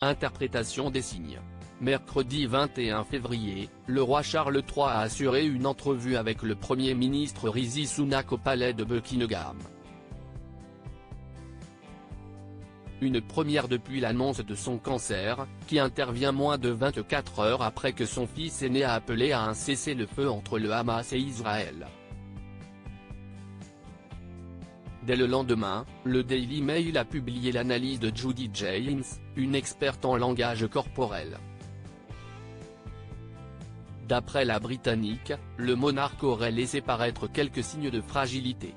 Interprétation des signes. Mercredi 21 février, le roi Charles III a assuré une entrevue avec le Premier ministre Rishi Sunak au palais de Buckingham. Une première depuis l'annonce de son cancer, qui intervient moins de 24 heures après que son fils aîné a appelé à un cessez-le-feu entre le Hamas et Israël. Dès le lendemain, le Daily Mail a publié l'analyse de Judi James, une experte en langage corporel. D'après la Britannique, le monarque aurait laissé paraître quelques signes de fragilité.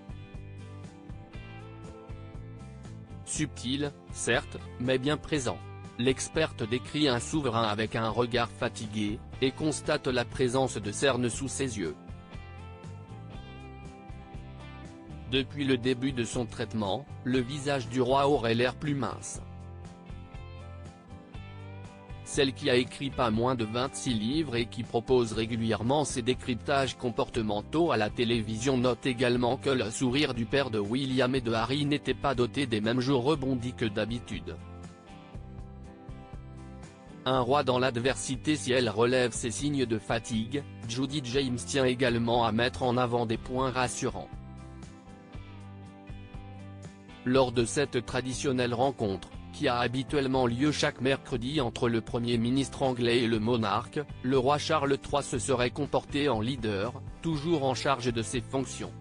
Subtil, certes, mais bien présent. L'experte décrit un souverain avec un regard fatigué, et constate la présence de cernes sous ses yeux. Depuis le début de son traitement, le visage du roi aurait l'air plus mince. Celle qui a écrit pas moins de 26 livres et qui propose régulièrement ses décryptages comportementaux à la télévision note également que le sourire du père de William et de Harry n'était pas doté des mêmes jours rebondis que d'habitude. Un roi dans l'adversité. Si elle relève ses signes de fatigue, Judi James tient également à mettre en avant des points rassurants. Lors de cette traditionnelle rencontre, qui a habituellement lieu chaque mercredi entre le Premier ministre anglais et le monarque, le roi Charles III se serait comporté en leader, toujours en charge de ses fonctions.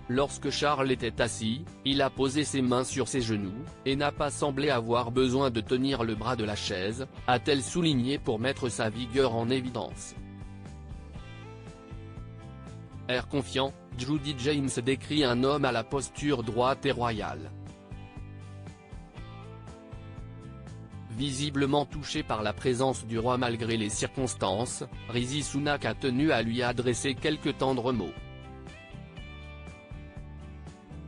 Lorsque Charles était assis, il a posé ses mains sur ses genoux, et n'a pas semblé avoir besoin de tenir le bras de la chaise, a-t-elle souligné pour mettre sa vigueur en évidence. Air confiant, Judi James décrit un homme à la posture droite et royale. Visiblement touché par la présence du roi malgré les circonstances, Rishi Sunak a tenu à lui adresser quelques tendres mots.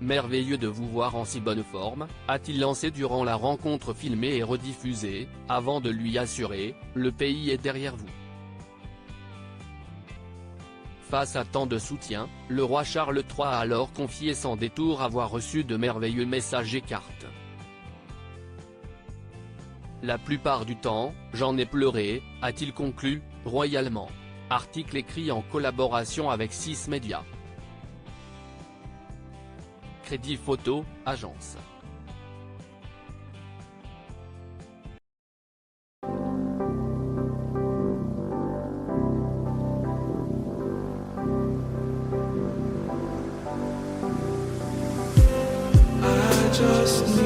Merveilleux de vous voir en si bonne forme, a-t-il lancé durant la rencontre filmée et rediffusée, avant de lui assurer, le pays est derrière vous. Face à tant de soutien, le roi Charles III a alors confié sans détour avoir reçu de merveilleux messages et cartes. La plupart du temps, j'en ai pleuré, a-t-il conclu, royalement. Article écrit en collaboration avec 6 médias. Crédit photo, agence. Just